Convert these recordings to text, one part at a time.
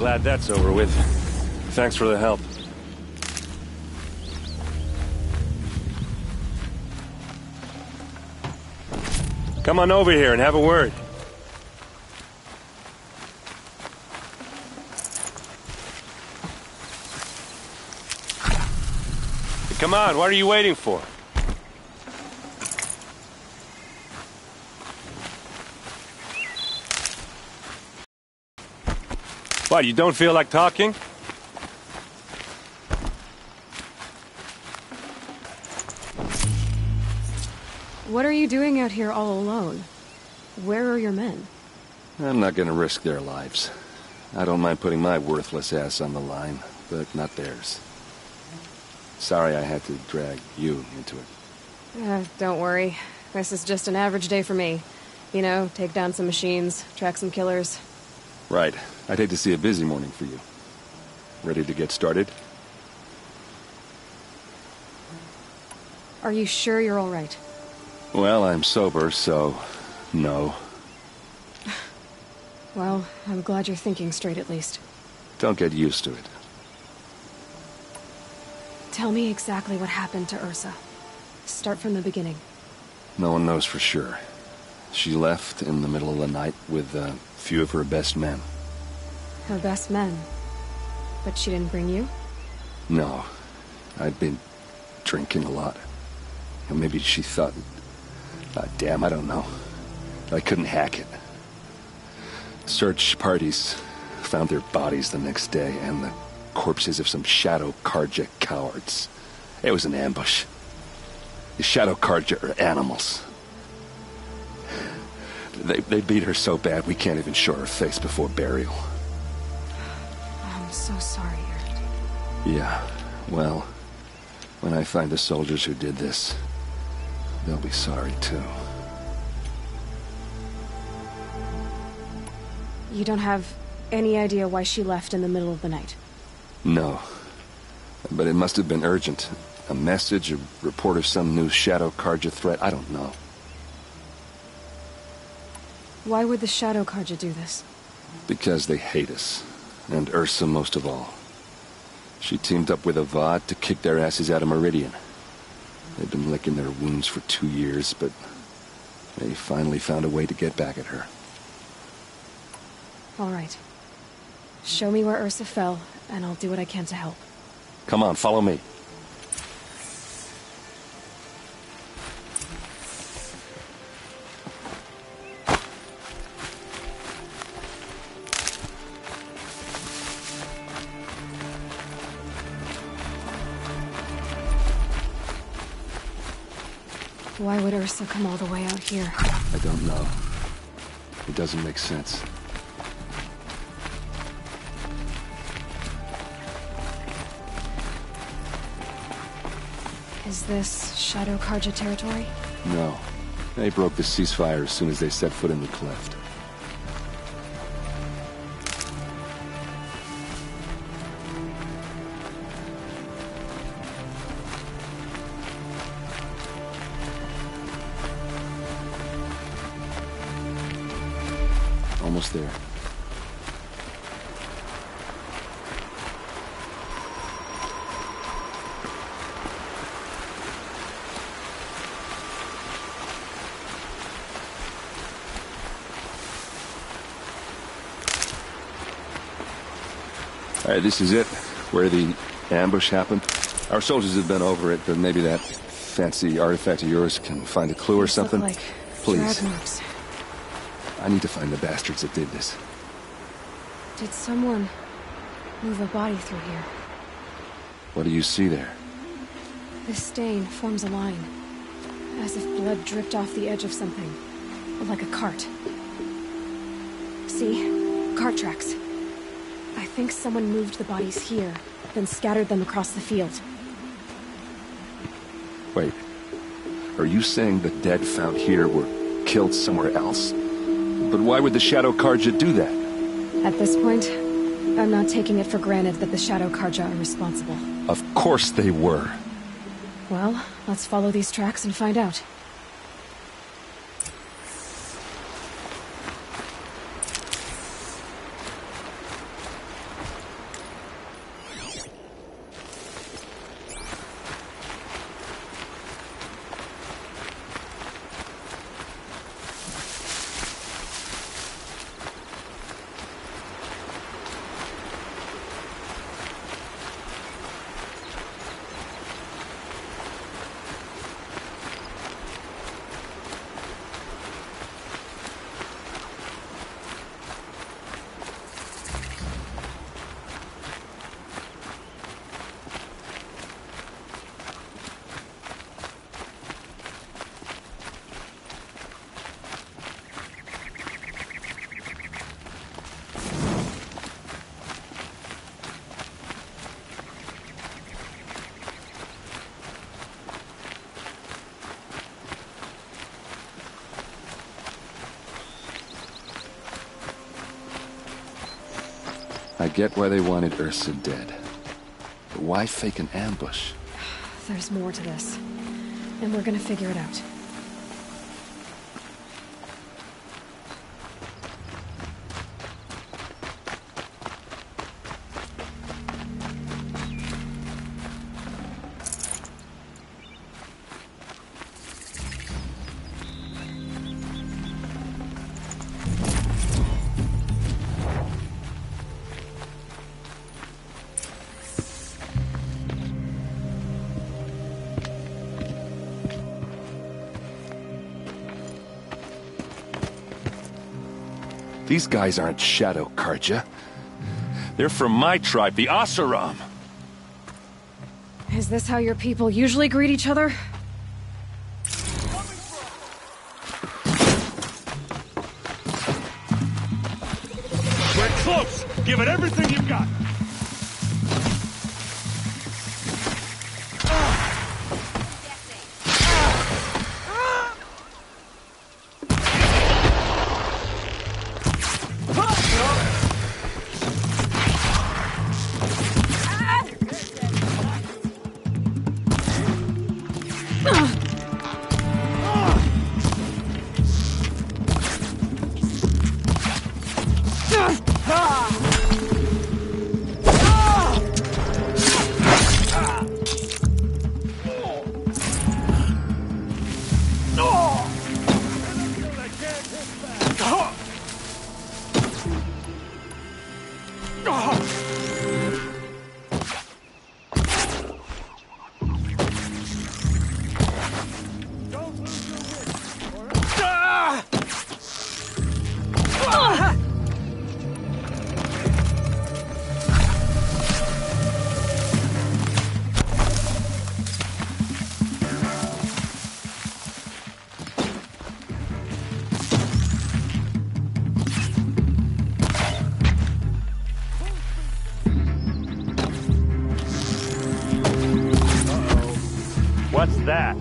glad that's over with. Thanks for the help. Come on over here and have a word. Come on, what are you waiting for? What, you don't feel like talking? What are you doing out here all alone? Where are your men? I'm not gonna risk their lives. I don't mind putting my worthless ass on the line, but not theirs. Sorry I had to drag you into it. Don't worry. This is just an average day for me. You know, take down some machines, track some killers. Right. I'd hate to see a busy morning for you. Ready to get started? Are you sure you're all right? Well, I'm sober, so... no. Well, I'm glad you're thinking straight at least. Don't get used to it. Tell me exactly what happened to Ursa. Start from the beginning. No one knows for sure. She left in the middle of the night with a few of her best men. Her best men? But she didn't bring you? No. I'd been drinking a lot. And maybe she thought... damn, I don't know. I couldn't hack it. Search parties found their bodies the next day, and the corpses of some Shadow Carja cowards. It was an ambush. The Shadow Carja are animals. They beat her so bad we can't even show her face before burial. I'm so sorry, Ert. Yeah, well, when I find the soldiers who did this, they'll be sorry too. You don't have any idea why she left in the middle of the night? No. But it must have been urgent. A message, a report of some new Shadow Carja threat, I don't know. Why would the Shadow Carja do this? Because they hate us. And Ursa most of all. She teamed up with Avad to kick their asses out of Meridian. They've been licking their wounds for 2 years, but they finally found a way to get back at her. All right. Show me where Ursa fell, and I'll do what I can to help. Come on, follow me. Why would Ursa come all the way out here? I don't know. It doesn't make sense. Is this Shadow Carja territory? No. They broke the ceasefire as soon as they set foot in the cleft. Almost there. All right, this is it, where the ambush happened. Our soldiers have been over it, but maybe that fancy artifact of yours can find a clue or something. Look like Please. drag marks. I need to find the bastards that did this. Did someone move a body through here? What do you see there? This stain forms a line, as if blood dripped off the edge of something, like a cart. See? Cart tracks. I think someone moved the bodies here, then scattered them across the field. Wait. Are you saying the dead found here were killed somewhere else? But why would the Shadow Carja do that? At this point, I'm not taking it for granted that the Shadow Carja are responsible. Of course they were. Well, let's follow these tracks and find out. I get why they wanted Ursa dead. But why fake an ambush? There's more to this. And we're gonna figure it out. These guys aren't Shadow Karja. They're from my tribe, the Oseram. Is this how your people usually greet each other? We're close! Give it everything you've got! What's that?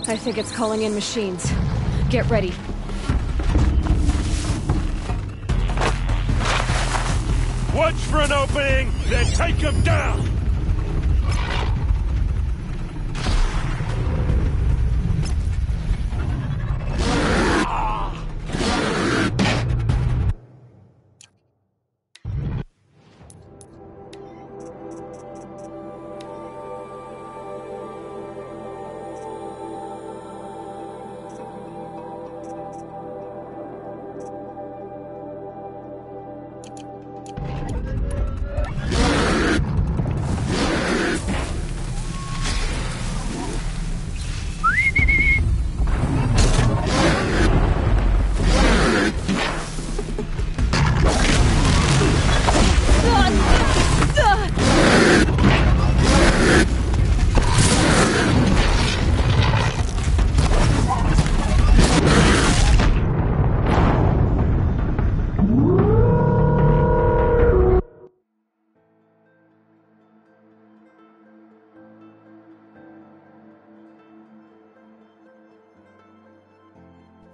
I think it's calling in machines. Get ready. Watch for an opening, then take him down!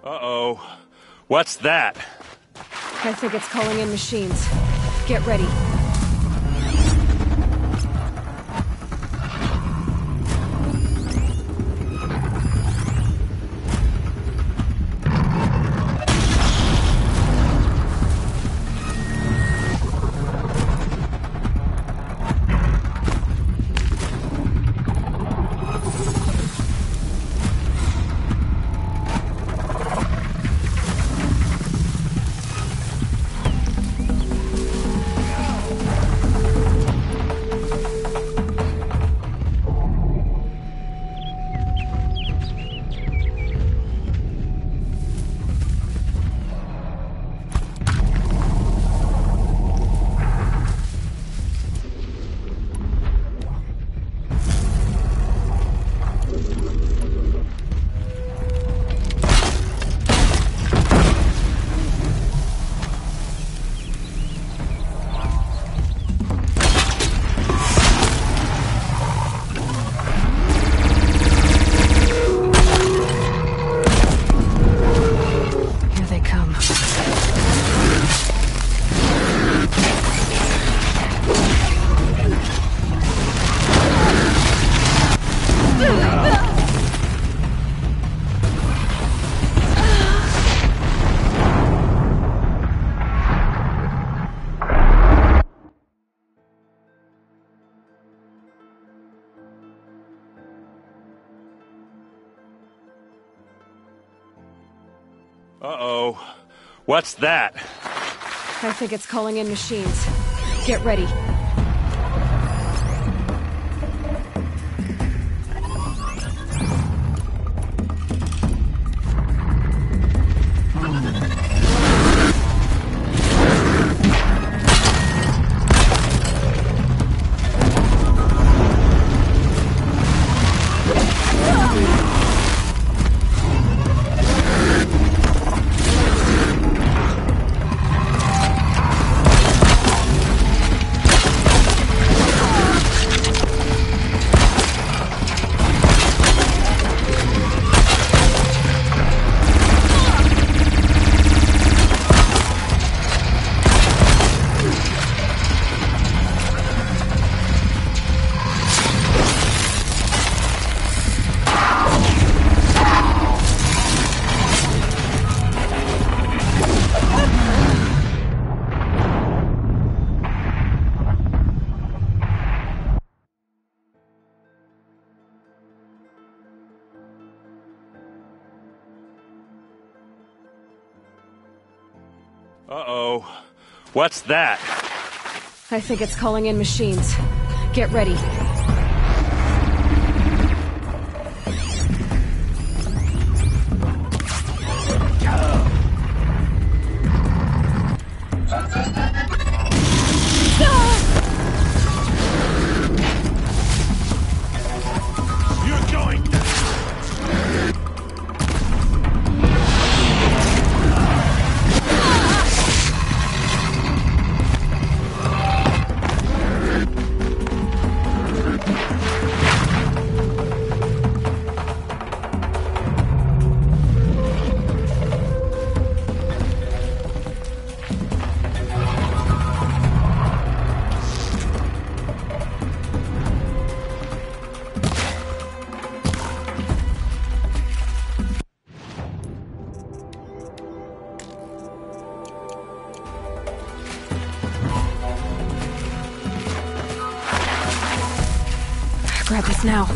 Uh-oh. What's that? I think it's calling in machines. Get ready. Uh-oh. What's that? I think it's calling in machines. Get ready. Uh-oh. What's that? I think it's calling in machines. Get ready. You're going to... Grab this now.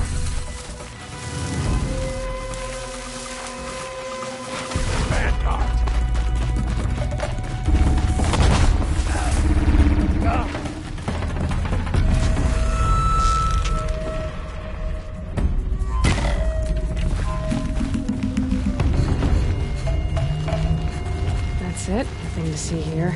That's it. Nothing to see here.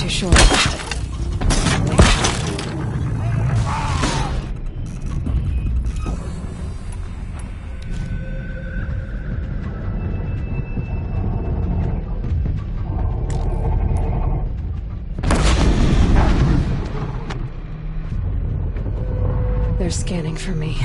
Too short. They're scanning for me.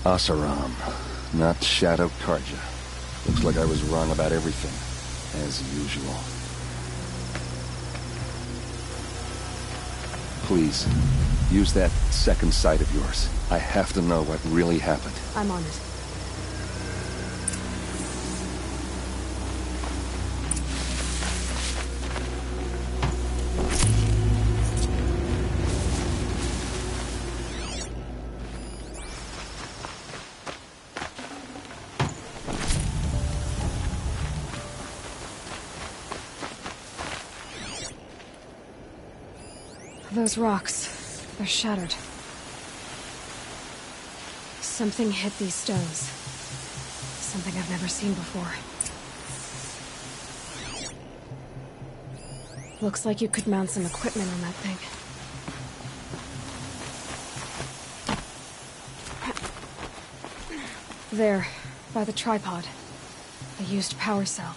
Oseram, not Shadow Carja. Looks like I was wrong about everything, as usual. Please, use that second sight of yours. I have to know what really happened. I'm on it. Those rocks, they're shattered. Something hit these stones. Something I've never seen before. Looks like you could mount some equipment on that thing. There, by the tripod. A used power cell.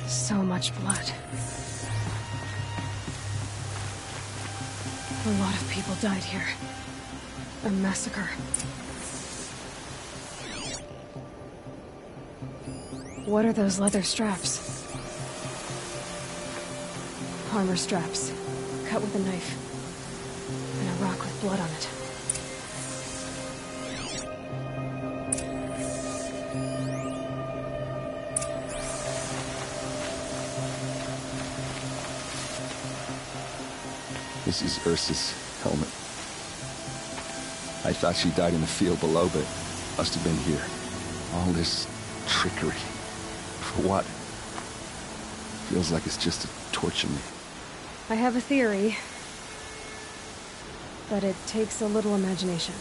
So much blood. A lot of people died here. A massacre. What are those leather straps? Armor straps, cut with a knife. And a rock with blood on it. This is Ursa's helmet. I thought she died in the field below, but must have been here. All this trickery. For what? Feels like it's just to torture me. I have a theory. But it takes a little imagination.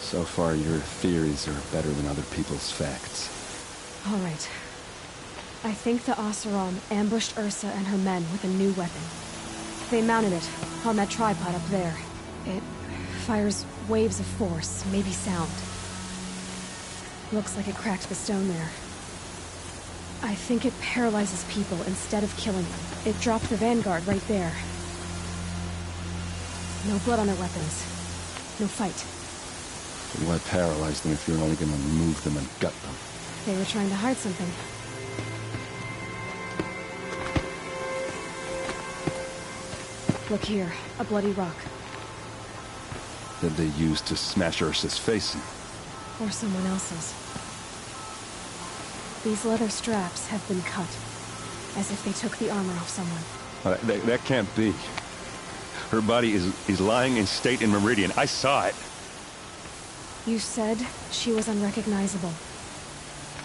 So far, your theories are better than other people's facts. All right. I think the Oseram ambushed Ursa and her men with a new weapon. They mounted it on that tripod up there. It fires waves of force, maybe sound. Looks like it cracked the stone there. I think it paralyzes people instead of killing them. It dropped the Vanguard right there. No blood on their weapons. No fight. But why paralyze them if you're only gonna move them and gut them? They were trying to hide something. Look here, a bloody rock. That they used to smash Ursa's face in. Or someone else's. These leather straps have been cut, as if they took the armor off someone. That can't be. Her body is lying in state in Meridian. I saw it. You said she was unrecognizable.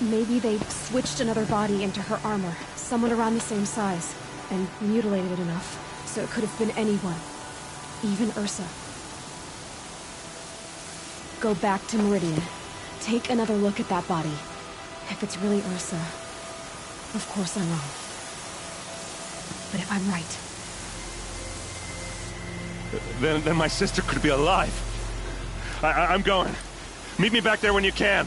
Maybe they switched another body into her armor, someone around the same size, and mutilated it enough. So it could have been anyone. Even Ursa. Go back to Meridian. Take another look at that body. If it's really Ursa, of course I'm wrong. But if I'm right... Then my sister could be alive. I'm going. Meet me back there when you can.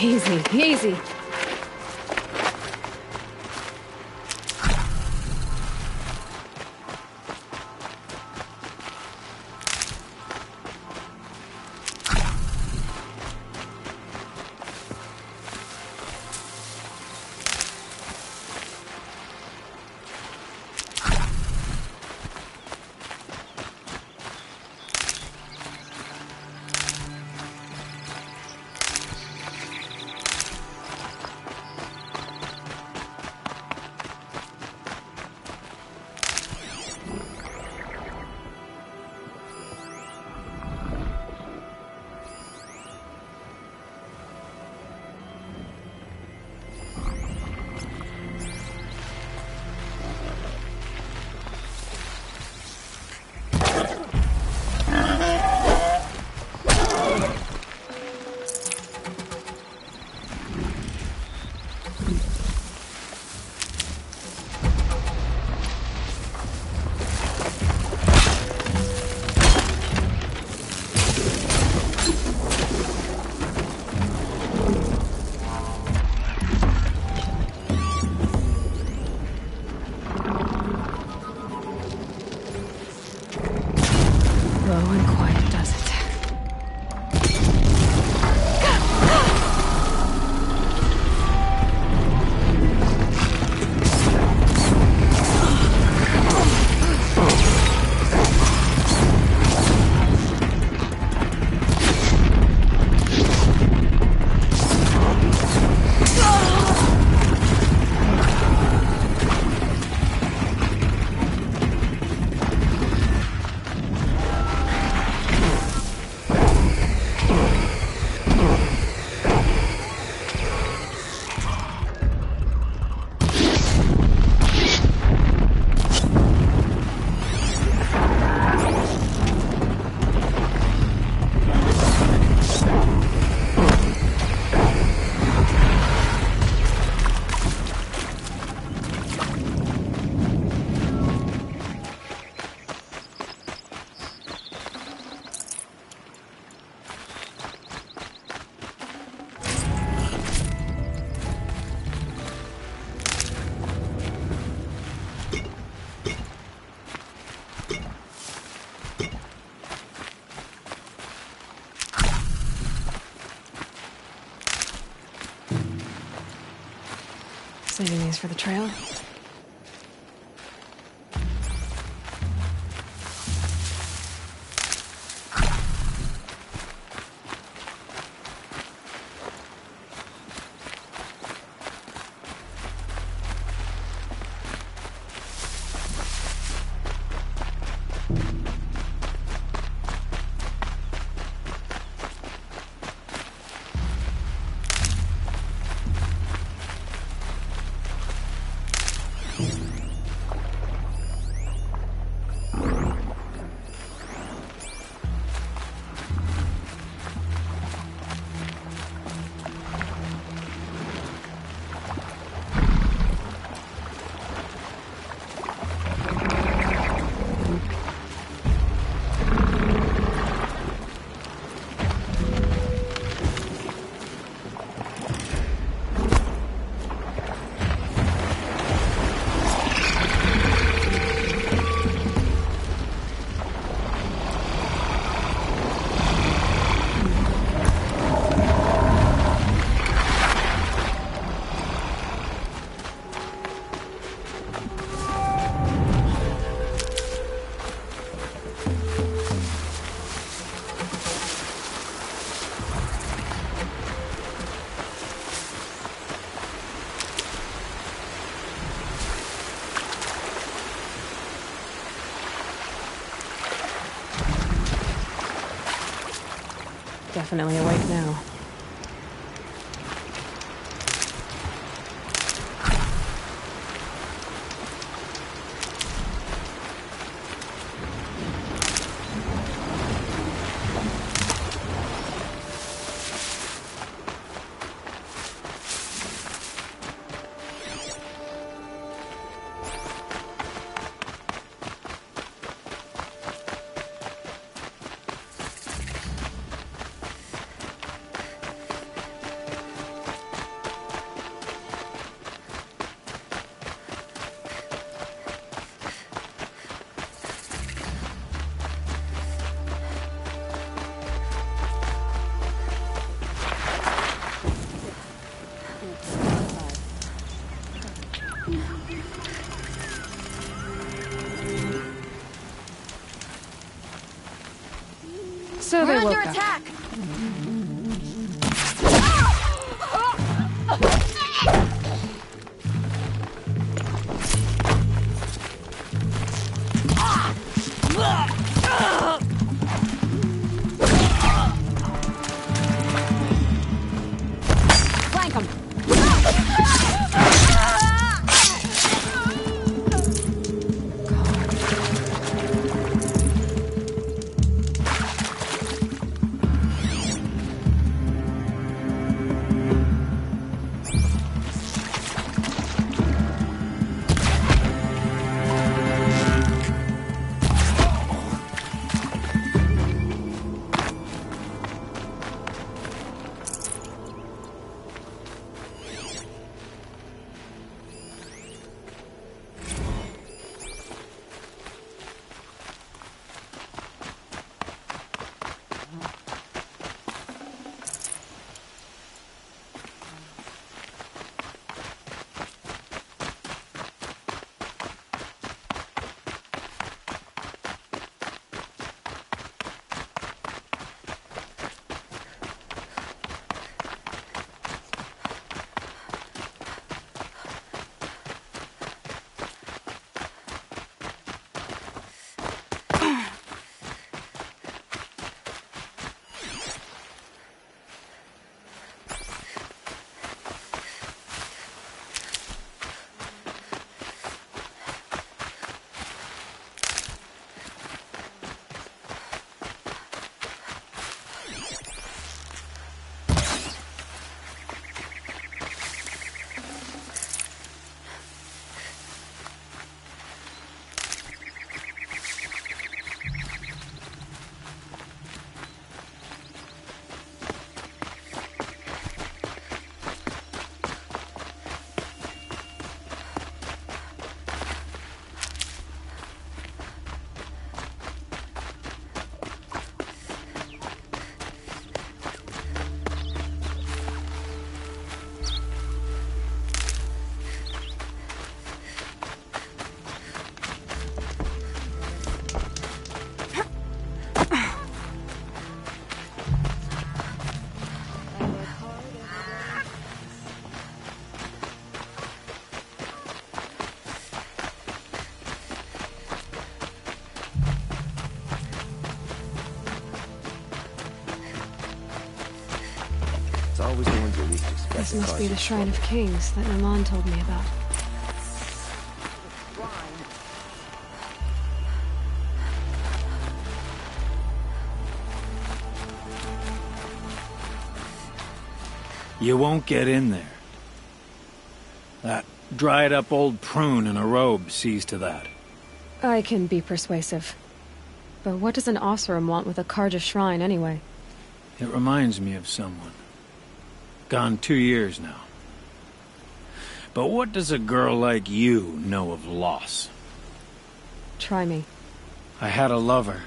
Easy, easy. Saving these for the trail. Definitely awake now. They under woke up. attack! Flank 'em! Always the ones you least expect. This must be the Shrine of Kings that Naman told me about. You won't get in there. That dried-up old prune in a robe sees to that. I can be persuasive. But what does an Oseram want with a Carja shrine, anyway? It reminds me of someone. Gone 2 years now. But what does a girl like you know of loss? Try me. I had a lover.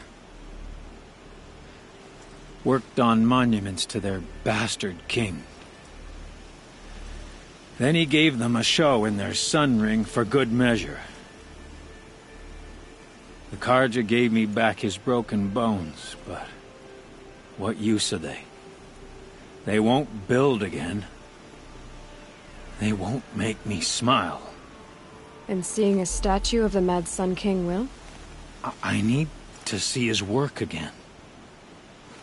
Worked on monuments to their bastard king. Then he gave them a show in their sun ring for good measure. The Carja gave me back his broken bones, but what use are they? They won't build again. They won't make me smile. And seeing a statue of the Mad Sun King will? I need to see his work again.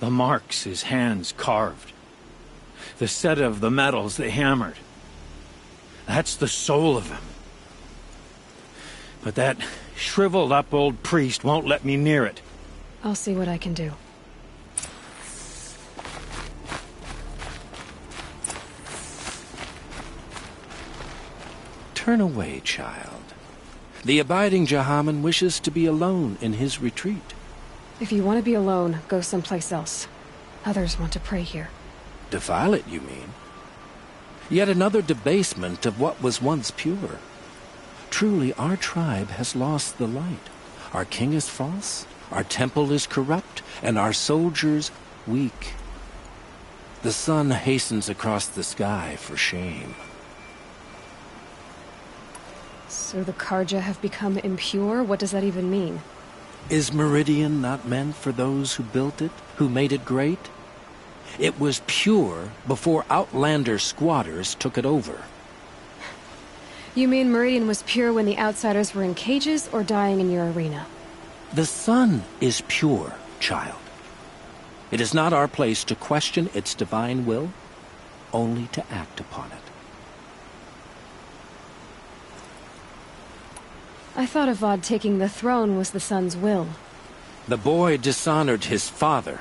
The marks his hands carved. The set of the metals they hammered. That's the soul of him. But that shriveled up old priest won't let me near it. I'll see what I can do. Turn away, child. The abiding Jahaman wishes to be alone in his retreat. If you want to be alone, go someplace else. Others want to pray here. Defile it, you mean? Yet another debasement of what was once pure. Truly, our tribe has lost the light. Our king is false, our temple is corrupt, and our soldiers weak. The sun hastens across the sky for shame. So the Carja have become impure? What does that even mean? Is Meridian not meant for those who built it, who made it great? It was pure before Outlander squatters took it over. You mean Meridian was pure when the outsiders were in cages or dying in your arena? The sun is pure, child. It is not our place to question its divine will, only to act upon it. I thought Avad taking the throne was the sun's will. The boy dishonored his father,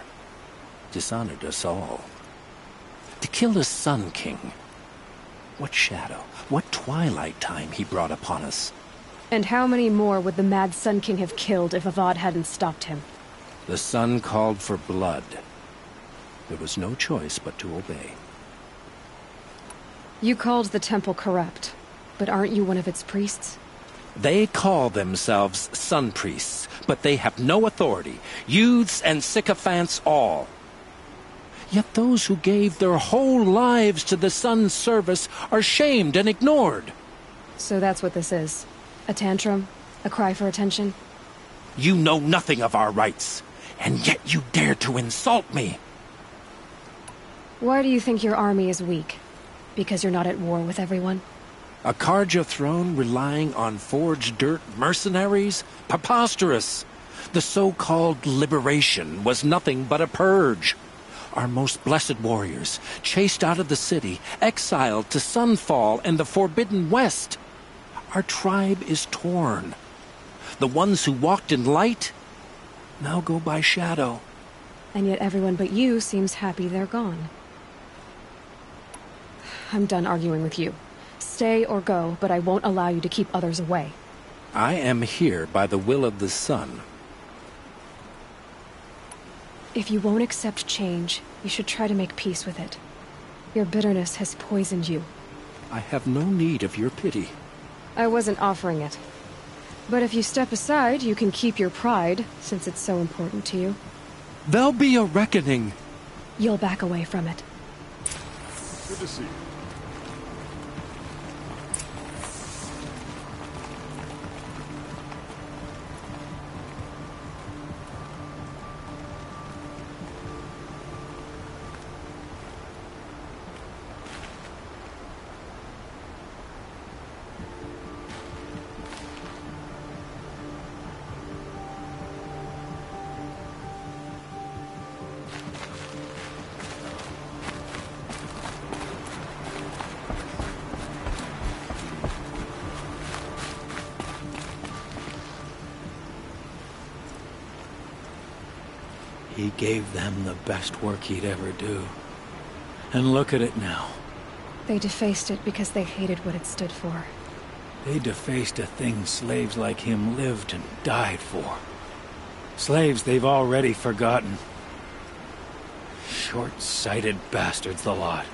dishonored us all. To kill the Sun King. What shadow, what twilight time he brought upon us. And how many more would the mad Sun King have killed if Avad hadn't stopped him? The sun called for blood. There was no choice but to obey. You called the temple corrupt, but aren't you one of its priests? They call themselves sun priests, but they have no authority. Youths and sycophants all. Yet those who gave their whole lives to the sun's service are shamed and ignored. So that's what this is. A tantrum? A cry for attention? You know nothing of our rights, and yet you dare to insult me. Why do you think your army is weak? Because you're not at war with everyone? A Carja throne relying on forged dirt mercenaries? Preposterous! The so-called liberation was nothing but a purge. Our most blessed warriors, chased out of the city, exiled to Sunfall and the Forbidden West. Our tribe is torn. The ones who walked in light now go by shadow. And yet everyone but you seems happy they're gone. I'm done arguing with you. Stay or go, but I won't allow you to keep others away. I am here by the will of the sun. If you won't accept change, you should try to make peace with it. Your bitterness has poisoned you. I have no need of your pity. I wasn't offering it. But if you step aside, you can keep your pride, since it's so important to you. There'll be a reckoning. You'll back away from it. Good to see you. He gave them the best work he'd ever do. And look at it now. They defaced it because they hated what it stood for. They defaced a thing slaves like him lived and died for. Slaves they've already forgotten. Short-sighted bastards, the lot.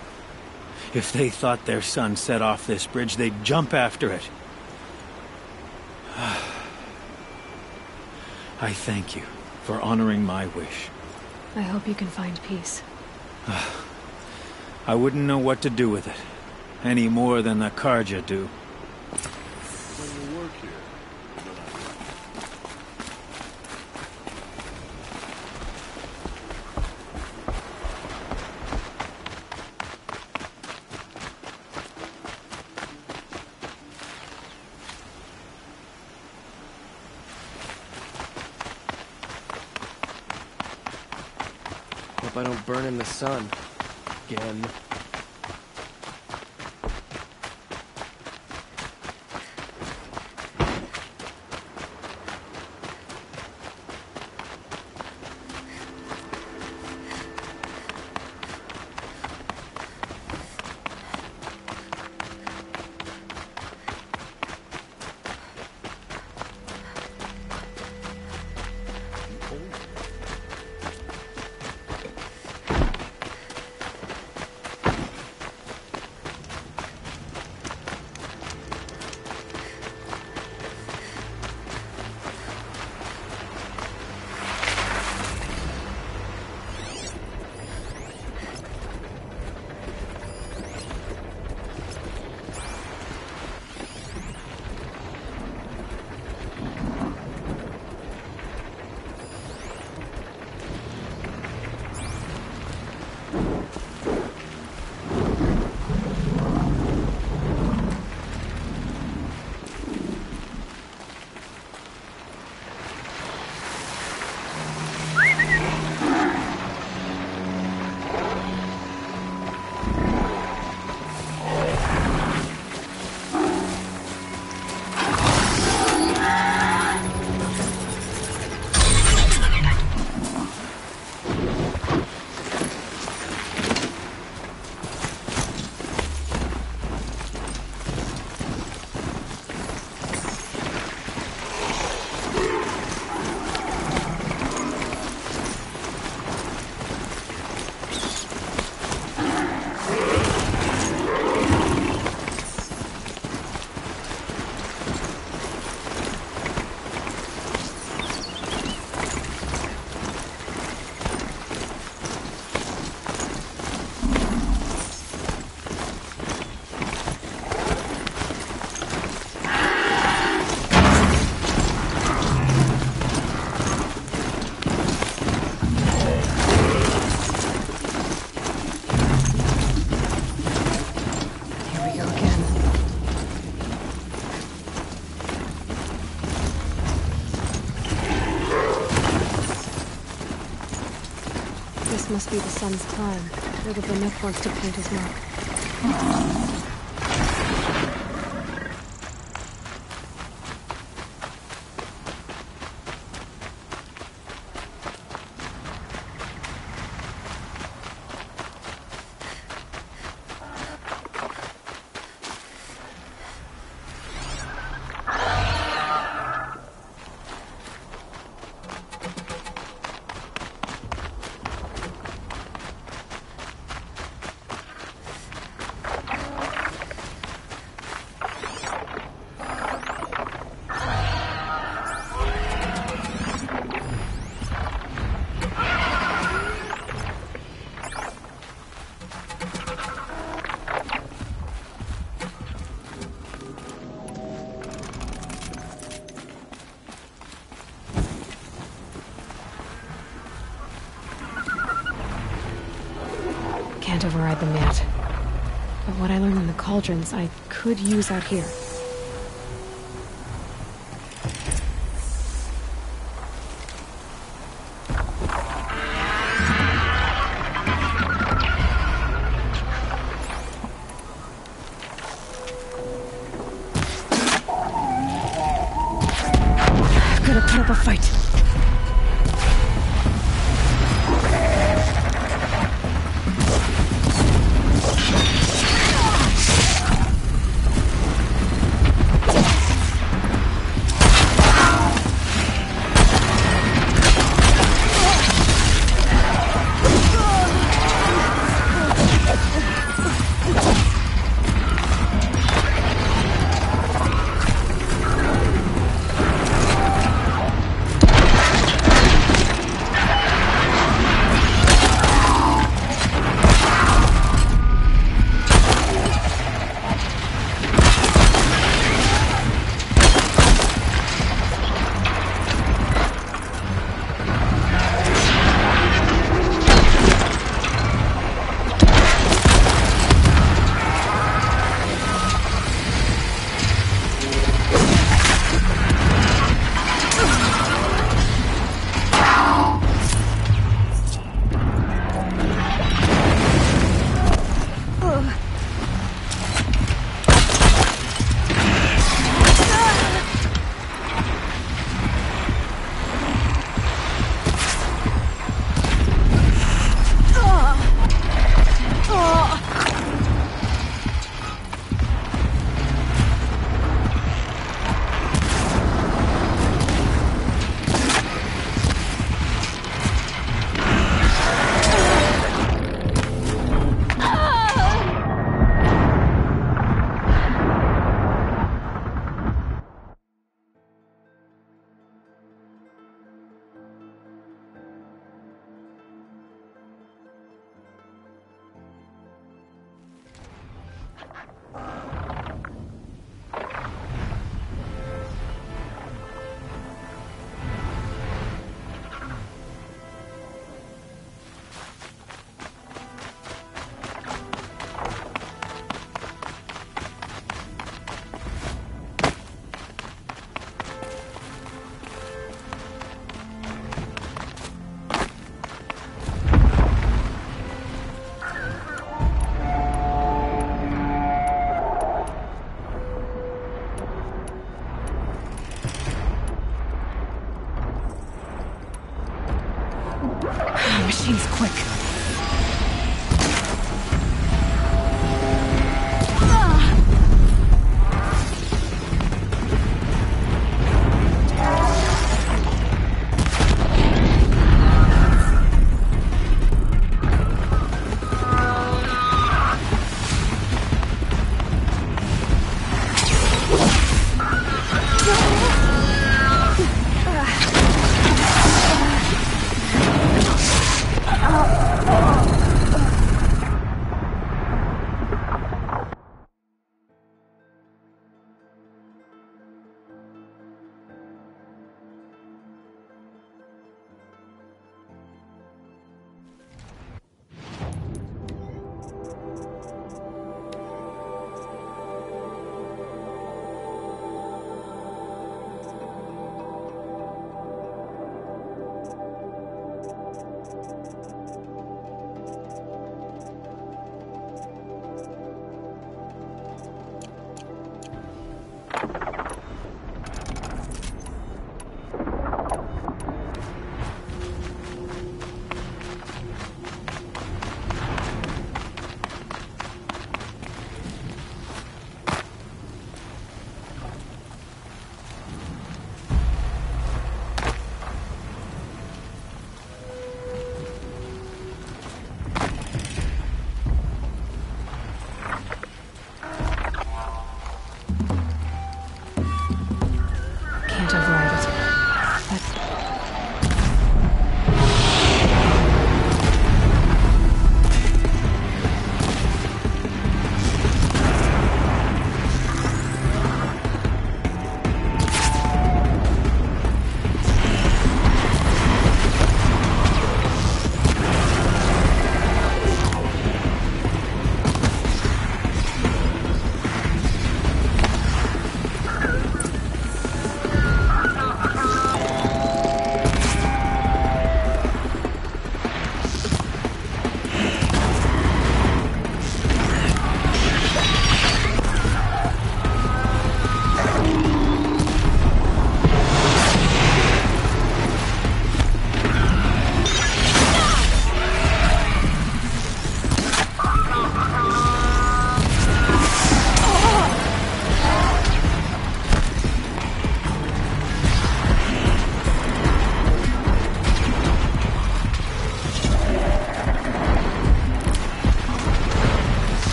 If they thought their son set off this bridge, they'd jump after it. I thank you for honoring my wish. I hope you can find peace. I wouldn't know what to do with it, any more than the Carja do. When you work here, Hope I don't burn in the sun. Again. This must be the sun's climb, where the Banuk wants to paint his mark. Can't override them yet. But what I learned in the cauldrons, I could use out here. Gotta put up a fight.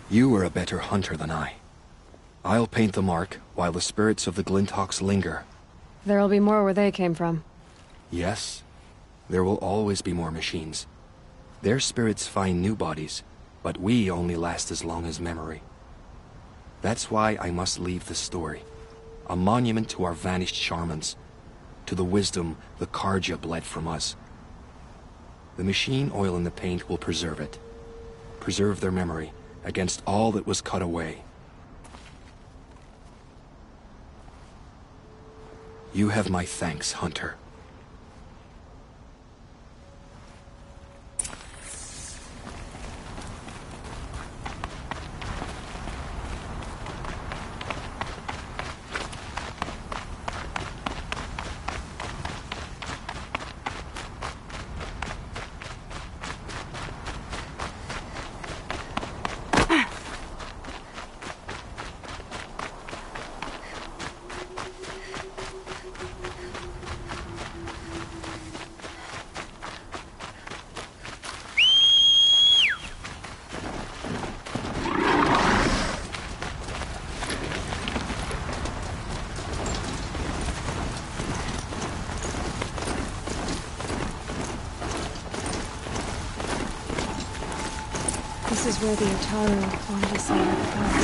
You are a better hunter than I. I'll paint the mark while the spirits of the Glinthawks linger. There'll be more where they came from. Yes, there will always be more machines. Their spirits find new bodies, but we only last as long as memory. That's why I must leave this story. A monument to our vanished shamans, to the wisdom the Carja bled from us. The machine oil in the paint will preserve it. Preserve their memory against all that was cut away. You have my thanks, Hunter. This is where the Utaru wanted to set up house.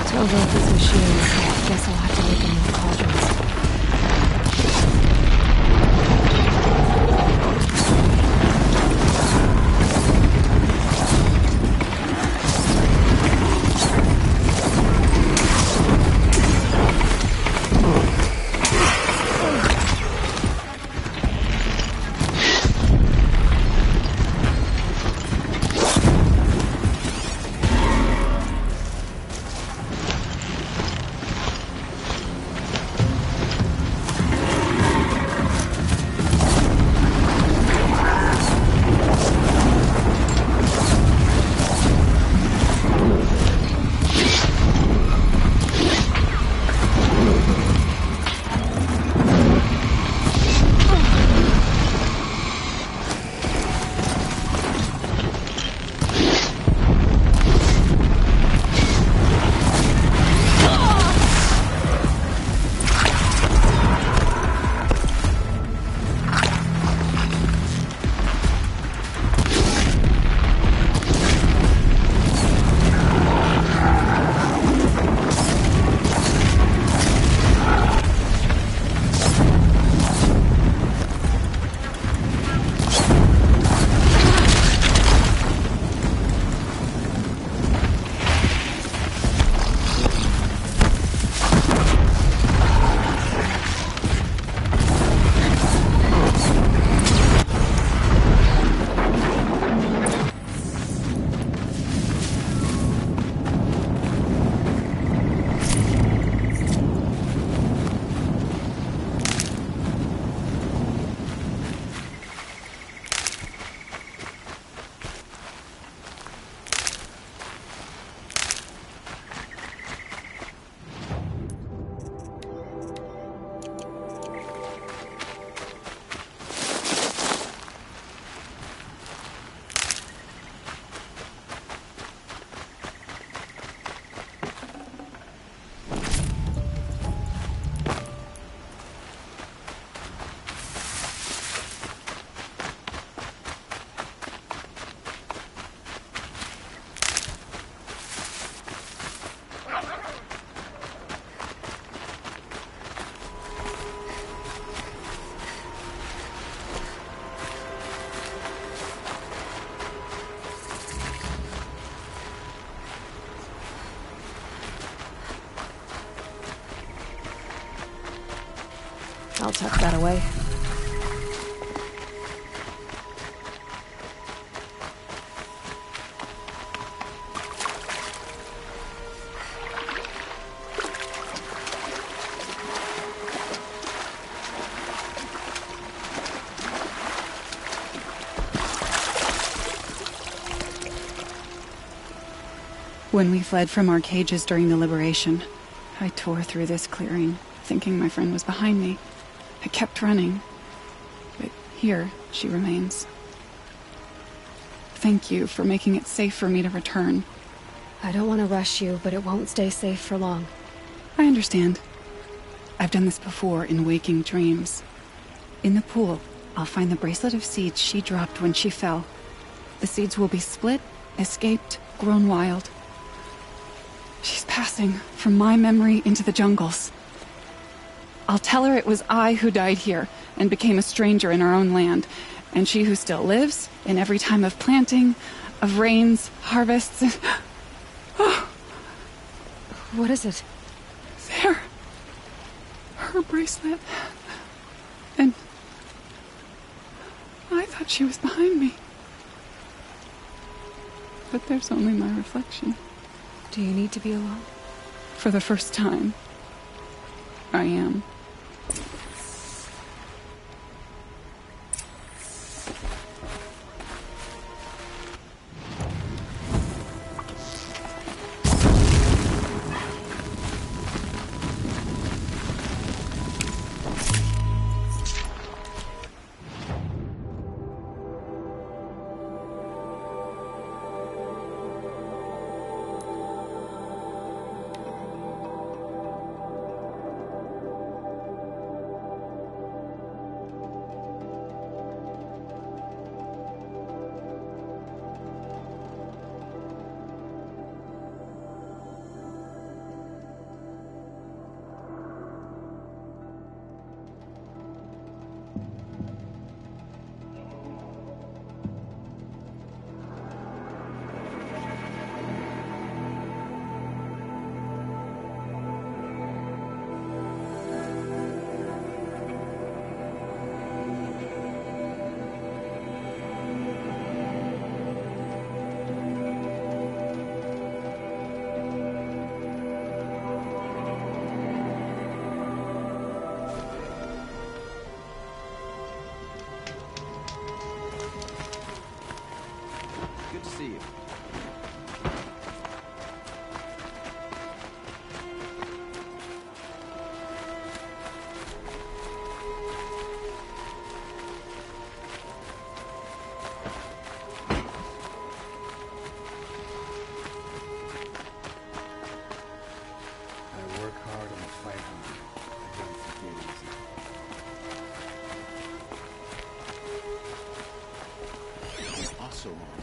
To overlook these machines, I guess I'll have to look in the cauldrons. I'll tuck that away. When we fled from our cages during the liberation, I tore through this clearing, thinking my friend was behind me. I kept running, but here she remains. Thank you for making it safe for me to return. I don't want to rush you, but it won't stay safe for long. I understand. I've done this before in waking dreams. In the pool, I'll find the bracelet of seeds she dropped when she fell. The seeds will be split, escaped, grown wild. She's passing from my memory into the jungles. I'll tell her it was I who died here and became a stranger in our own land, and she who still lives in every time of planting, of rains, harvests, and... Oh. What is it? There. Her bracelet. And... I thought she was behind me. But there's only my reflection. Do you need to be alone? For the first time, I am. Good to see you. I work hard and fight hard. I don't forget easy. Also on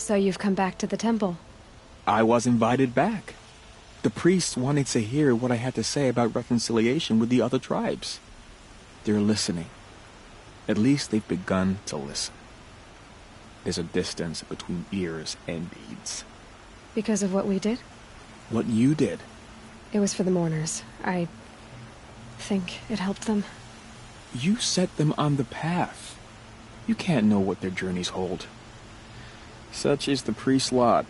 So you've come back to the temple. I was invited back. The priests wanted to hear what I had to say about reconciliation with the other tribes. They're listening. At least they've begun to listen. There's a distance between ears and deeds. Because of what we did? What you did. It was for the mourners. I think it helped them. You set them on the path. You can't know what their journeys hold. Such is the priest's lot.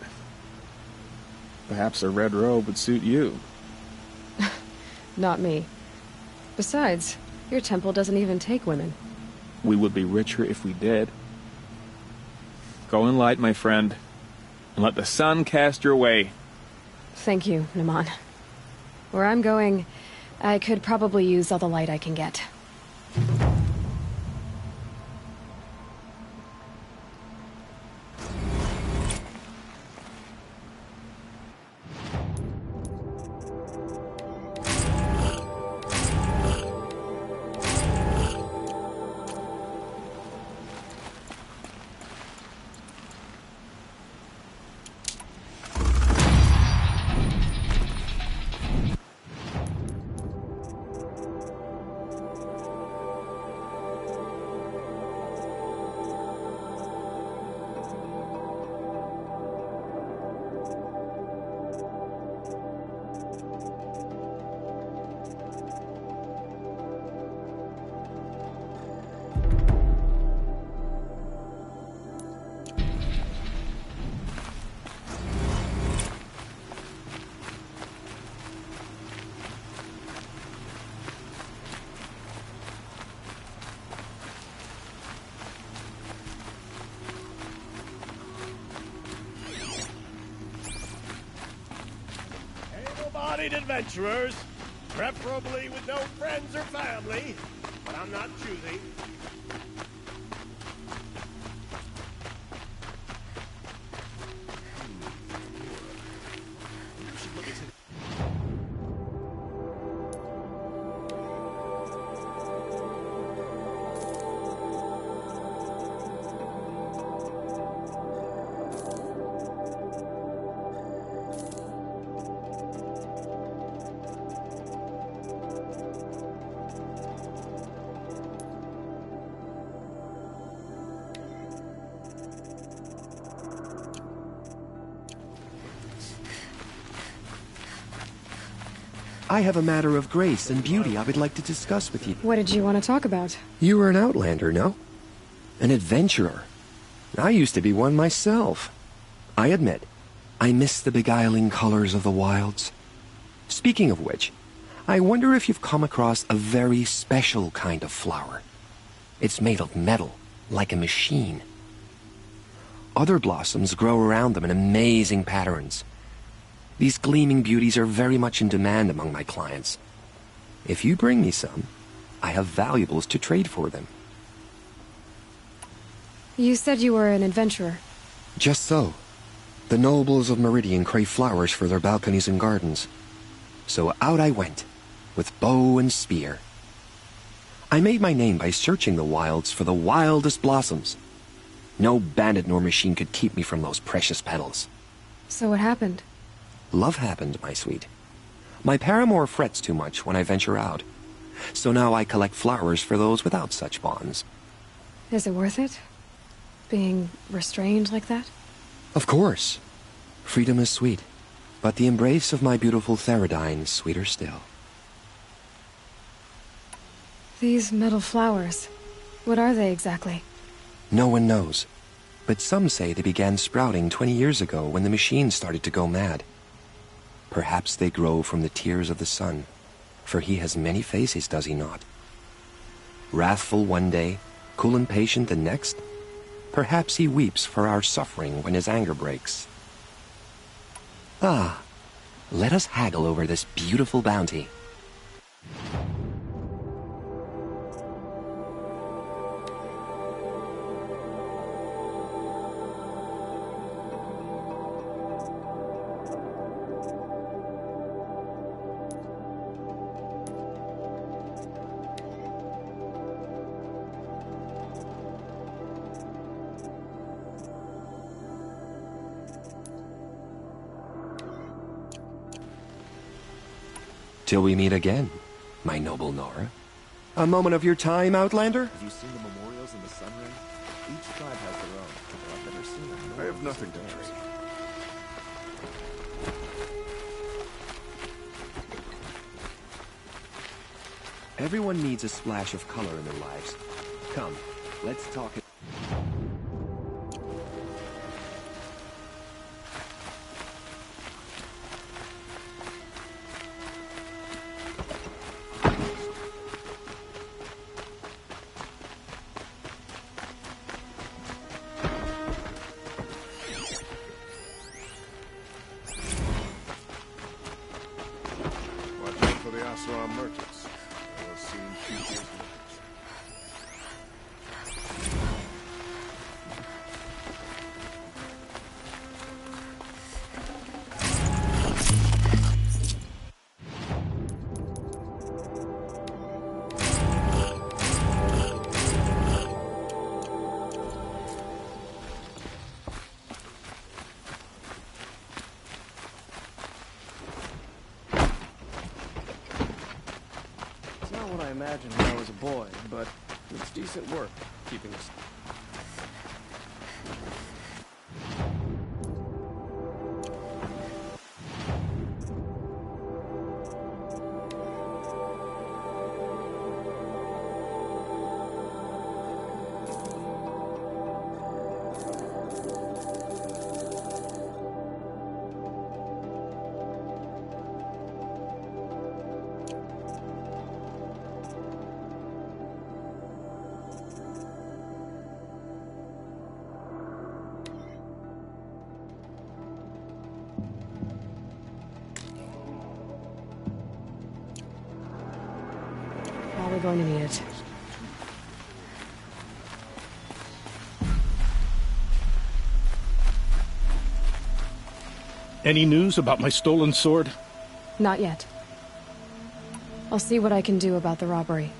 Perhaps a red robe would suit you. Not me. Besides, your temple doesn't even take women. We would be richer if we did. Go in light, my friend, and let the sun cast your way. Thank you, Naman. Where I'm going, I could probably use all the light I can get. able-bodied adventurers, preferably with no friends or family, but I'm not choosy. I have a matter of grace and beauty I would like to discuss with you. What did you want to talk about? You were an outlander, no? An adventurer. I used to be one myself. I admit, I miss the beguiling colors of the wilds. Speaking of which, I wonder if you've come across a very special kind of flower. It's made of metal, like a machine. Other blossoms grow around them in amazing patterns. These gleaming beauties are very much in demand among my clients. If you bring me some, I have valuables to trade for them. You said you were an adventurer. Just so. The nobles of Meridian crave flowers for their balconies and gardens. So out I went, with bow and spear. I made my name by searching the wilds for the wildest blossoms. No bandit nor machine could keep me from those precious petals. So what happened? Love happened, my sweet. My paramour frets too much when I venture out. So now I collect flowers for those without such bonds. Is it worth it? Being restrained like that? Of course. Freedom is sweet, but the embrace of my beautiful Theradine is sweeter still. These metal flowers, what are they exactly? No one knows, but some say they began sprouting 20 years ago when the machine started to go mad. Perhaps they grow from the tears of the sun, for he has many faces, does he not? Wrathful one day, cool and patient the next. Perhaps he weeps for our suffering when his anger breaks. Ah, let us haggle over this beautiful bounty. Till we meet again, my noble Nora. A moment of your time, Outlander? Have you seen the memorials in the Sun Ring? Each tribe has their own, but I've never seen them. I have nothing to trade. Everyone needs a splash of color in their lives. Come, let's talk. Merchants. They will soon keep these merchants. What I imagined when I was a boy, but it's decent work keeping us. going to need it. Any news about my stolen sword? Not yet. I'll see what I can do about the robbery.